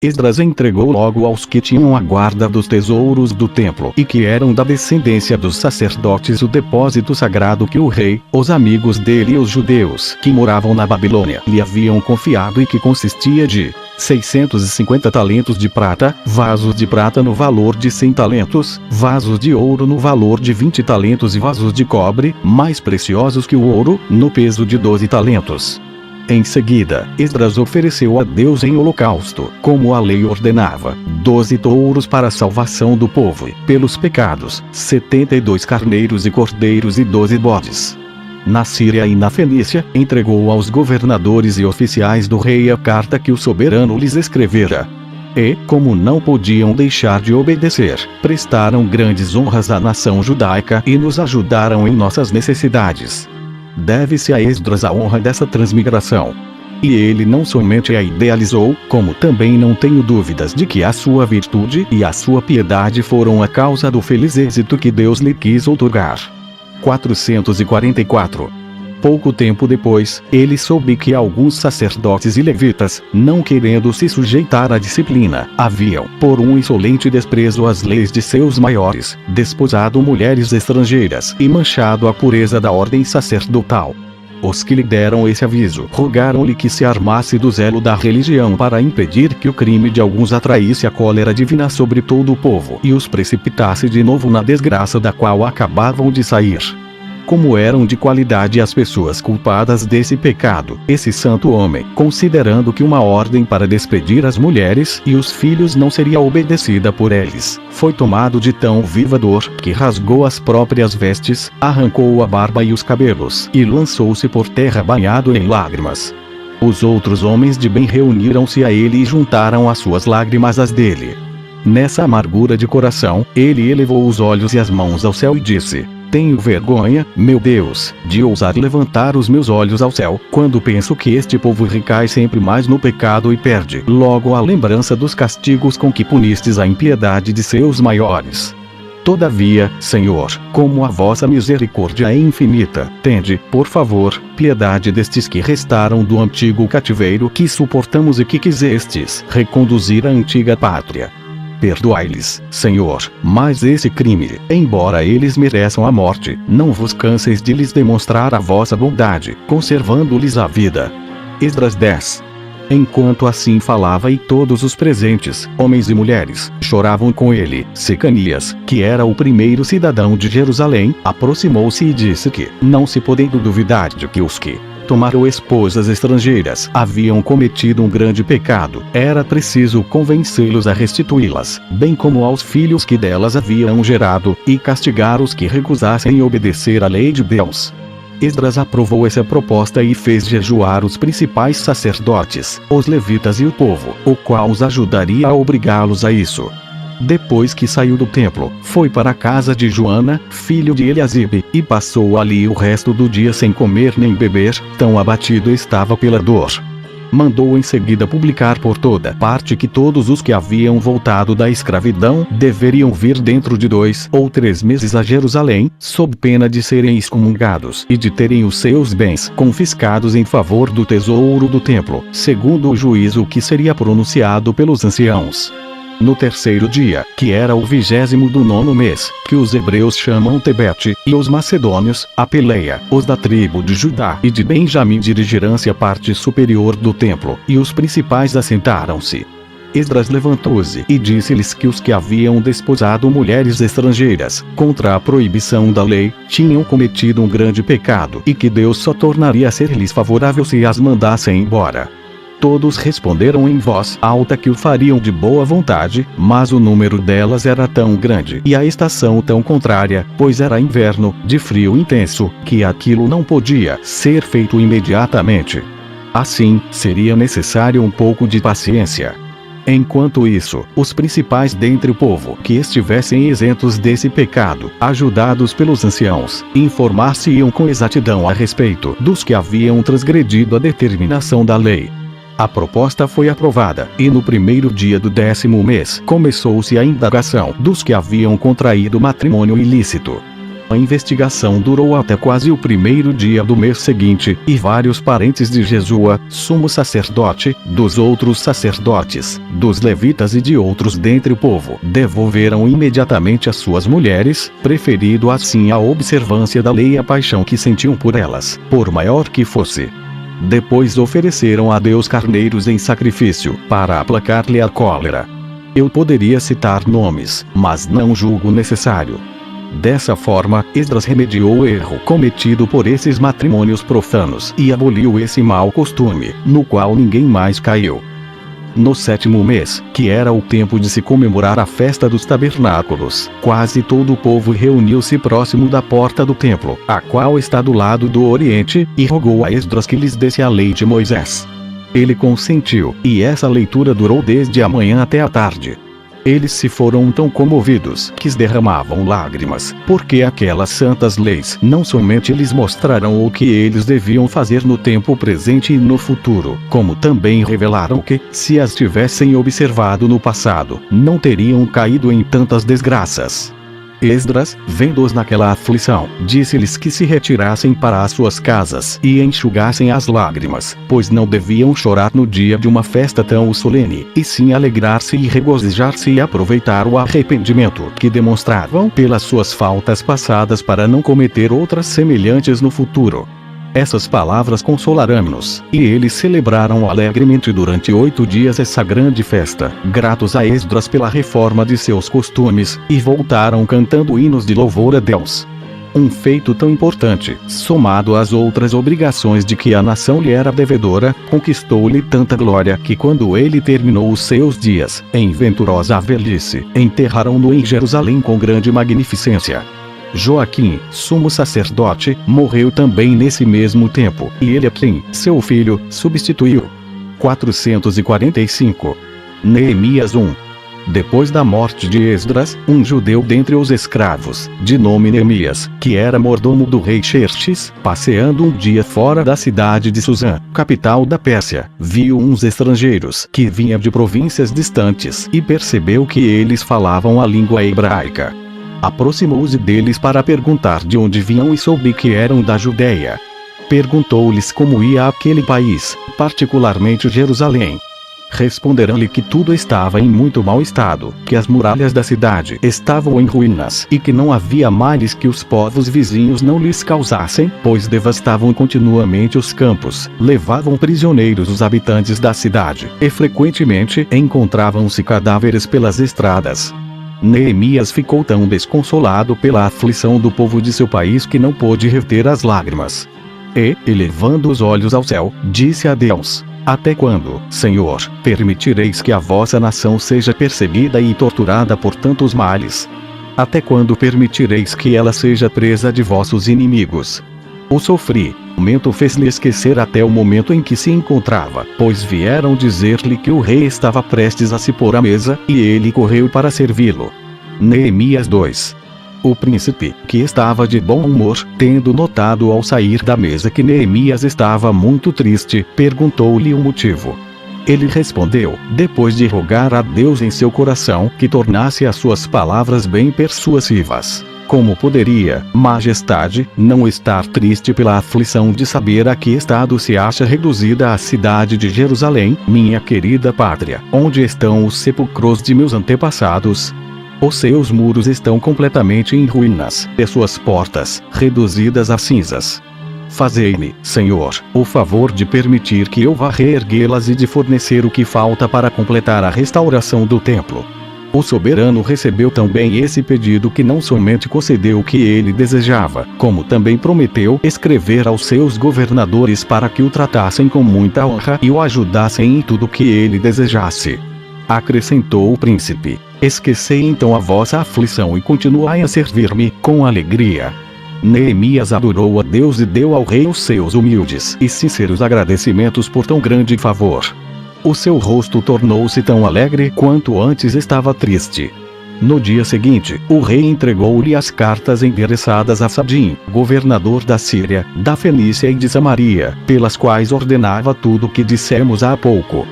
Esdras entregou logo aos que tinham a guarda dos tesouros do templo e que eram da descendência dos sacerdotes o depósito sagrado que o rei, os amigos dele e os judeus que moravam na Babilônia lhe haviam confiado e que consistia de 650 talentos de prata, vasos de prata no valor de 100 talentos, vasos de ouro no valor de 20 talentos e vasos de cobre, mais preciosos que o ouro, no peso de 12 talentos. Em seguida, Esdras ofereceu a Deus em holocausto, como a lei ordenava, 12 touros para a salvação do povo, pelos pecados, 72 carneiros e cordeiros e 12 bodes. Na Síria e na Fenícia, entregou aos governadores e oficiais do rei a carta que o soberano lhes escrevera. E, como não podiam deixar de obedecer, prestaram grandes honras à nação judaica e nos ajudaram em nossas necessidades. Deve-se a Esdras a honra dessa transmigração. E ele não somente a idealizou, como também não tenho dúvidas de que a sua virtude e a sua piedade foram a causa do feliz êxito que Deus lhe quis outorgar. 444. Pouco tempo depois, ele soube que alguns sacerdotes e levitas, não querendo se sujeitar à disciplina, haviam, por um insolente desprezo às leis de seus maiores, desposado mulheres estrangeiras e manchado a pureza da ordem sacerdotal. Os que lhe deram esse aviso rogaram-lhe que se armasse do zelo da religião para impedir que o crime de alguns atraísse a cólera divina sobre todo o povo e os precipitasse de novo na desgraça da qual acabavam de sair. Como eram de qualidade as pessoas culpadas desse pecado, esse santo homem, considerando que uma ordem para despedir as mulheres e os filhos não seria obedecida por eles, foi tomado de tão viva dor, que rasgou as próprias vestes, arrancou a barba e os cabelos, e lançou-se por terra banhado em lágrimas. Os outros homens de bem reuniram-se a ele e juntaram as suas lágrimas às dele. Nessa amargura de coração, ele elevou os olhos e as mãos ao céu e disse: tenho vergonha, meu Deus, de ousar levantar os meus olhos ao céu, quando penso que este povo recai sempre mais no pecado e perde logo a lembrança dos castigos com que punistes a impiedade de seus maiores. Todavia, Senhor, como a vossa misericórdia é infinita, tende, por favor, piedade destes que restaram do antigo cativeiro que suportamos e que quisestes reconduzir à antiga pátria. Perdoai-lhes, Senhor, mas esse crime, embora eles mereçam a morte, não vos canseis de lhes demonstrar a vossa bondade, conservando-lhes a vida. Esdras 10. Enquanto assim falava e todos os presentes, homens e mulheres, choravam com ele, Secanias, que era o primeiro cidadão de Jerusalém, aproximou-se e disse que, não se podendo duvidar de que os que tomaram esposas estrangeiras haviam cometido um grande pecado, era preciso convencê-los a restituí-las, bem como aos filhos que delas haviam gerado, e castigar os que recusassem obedecer à lei de Deus. Esdras aprovou essa proposta e fez jejuar os principais sacerdotes, os levitas e o povo, o qual os ajudaria a obrigá-los a isso. Depois que saiu do templo, foi para a casa de Joana, filho de Eliasibe, e passou ali o resto do dia sem comer nem beber, tão abatido estava pela dor. Mandou em seguida publicar por toda parte que todos os que haviam voltado da escravidão deveriam vir dentro de 2 ou 3 meses a Jerusalém, sob pena de serem excomungados e de terem os seus bens confiscados em favor do tesouro do templo, segundo o juízo que seria pronunciado pelos anciãos. No terceiro dia, que era o 20º do 9º mês, que os hebreus chamam Tebete, e os macedônios, a Peleia, os da tribo de Judá e de Benjamim dirigirão-se à parte superior do templo, e os principais assentaram-se. Esdras levantou-se e disse-lhes que os que haviam desposado mulheres estrangeiras, contra a proibição da lei, tinham cometido um grande pecado e que Deus só tornaria a ser-lhes favorável se as mandassem embora. Todos responderam em voz alta que o fariam de boa vontade, mas o número delas era tão grande e a estação tão contrária, pois era inverno, de frio intenso, que aquilo não podia ser feito imediatamente. Assim, seria necessário um pouco de paciência. Enquanto isso, os principais dentre o povo que estivessem isentos desse pecado, ajudados pelos anciãos, informar-se-iam com exatidão a respeito dos que haviam transgredido a determinação da lei. A proposta foi aprovada, e no primeiro dia do 10º mês começou-se a indagação dos que haviam contraído matrimônio ilícito. A investigação durou até quase o primeiro dia do mês seguinte, e vários parentes de Jesua, sumo sacerdote, dos outros sacerdotes, dos levitas e de outros dentre o povo, devolveram imediatamente as suas mulheres, preferindo assim a observância da lei e a paixão que sentiam por elas, por maior que fosse. Depois ofereceram a Deus carneiros em sacrifício, para aplacar-lhe a cólera. Eu poderia citar nomes, mas não julgo necessário. Dessa forma, Esdras remediou o erro cometido por esses matrimônios profanos e aboliu esse mau costume, no qual ninguém mais caiu. No 7º mês, que era o tempo de se comemorar a festa dos tabernáculos, quase todo o povo reuniu-se próximo da porta do templo, a qual está do lado do oriente, e rogou a Esdras que lhes desse a lei de Moisés. Ele consentiu, e essa leitura durou desde a manhã até a tarde. Eles se foram tão comovidos que derramavam lágrimas, porque aquelas santas leis não somente lhes mostraram o que eles deviam fazer no tempo presente e no futuro, como também revelaram que, se as tivessem observado no passado, não teriam caído em tantas desgraças. Esdras, vendo-os naquela aflição, disse-lhes que se retirassem para as suas casas e enxugassem as lágrimas, pois não deviam chorar no dia de uma festa tão solene, e sim alegrar-se e regozijar-se e aproveitar o arrependimento que demonstravam pelas suas faltas passadas para não cometer outras semelhantes no futuro. Essas palavras consolarão-nos, e eles celebraram alegremente durante 8 dias essa grande festa, gratos a Esdras pela reforma de seus costumes, e voltaram cantando hinos de louvor a Deus. Um feito tão importante, somado às outras obrigações de que a nação lhe era devedora, conquistou-lhe tanta glória que quando ele terminou os seus dias, em venturosa velhice, enterraram-no em Jerusalém com grande magnificência. Joaquim, sumo sacerdote, morreu também nesse mesmo tempo, e Eliaquim, seu filho, substituiu. 445. Neemias 1. Depois da morte de Esdras, um judeu dentre os escravos, de nome Neemias, que era mordomo do rei Xerxes, passeando um dia fora da cidade de Suzã, capital da Pérsia, viu uns estrangeiros que vinham de províncias distantes e percebeu que eles falavam a língua hebraica. Aproximou-se deles para perguntar de onde vinham e soube que eram da Judéia. Perguntou-lhes como ia aquele país, particularmente Jerusalém. Responderam-lhe que tudo estava em muito mau estado, que as muralhas da cidade estavam em ruínas e que não havia males que os povos vizinhos não lhes causassem, pois devastavam continuamente os campos, levavam prisioneiros os habitantes da cidade, e frequentemente encontravam-se cadáveres pelas estradas. Neemias ficou tão desconsolado pela aflição do povo de seu país que não pôde reter as lágrimas. E, elevando os olhos ao céu, disse a Deus: Até quando, Senhor, permitireis que a vossa nação seja perseguida e torturada por tantos males? Até quando permitireis que ela seja presa de vossos inimigos? O sofrimento fez-lhe esquecer até o momento em que se encontrava, pois vieram dizer-lhe que o rei estava prestes a se pôr à mesa, e ele correu para servi-lo. Neemias 2. O príncipe, que estava de bom humor, tendo notado ao sair da mesa que Neemias estava muito triste, perguntou-lhe o motivo. Ele respondeu, depois de rogar a Deus em seu coração, que tornasse as suas palavras bem persuasivas: Como poderia, majestade, não estar triste pela aflição de saber a que estado se acha reduzida a cidade de Jerusalém, minha querida pátria, onde estão os sepulcros de meus antepassados? Os seus muros estão completamente em ruínas, e suas portas, reduzidas a cinzas. Fazei-me, Senhor, o favor de permitir que eu vá reerguê-las e de fornecer o que falta para completar a restauração do templo. O soberano recebeu também esse pedido, que não somente concedeu o que ele desejava, como também prometeu escrever aos seus governadores para que o tratassem com muita honra e o ajudassem em tudo o que ele desejasse. Acrescentou o príncipe: Esquecei então a vossa aflição e continuai a servir-me com alegria. Neemias adorou a Deus e deu ao rei os seus humildes e sinceros agradecimentos por tão grande favor. O seu rosto tornou-se tão alegre quanto antes estava triste. No dia seguinte, o rei entregou-lhe as cartas endereçadas a Sadim, governador da Síria, da Fenícia e de Samaria, pelas quais ordenava tudo o que dissemos há pouco.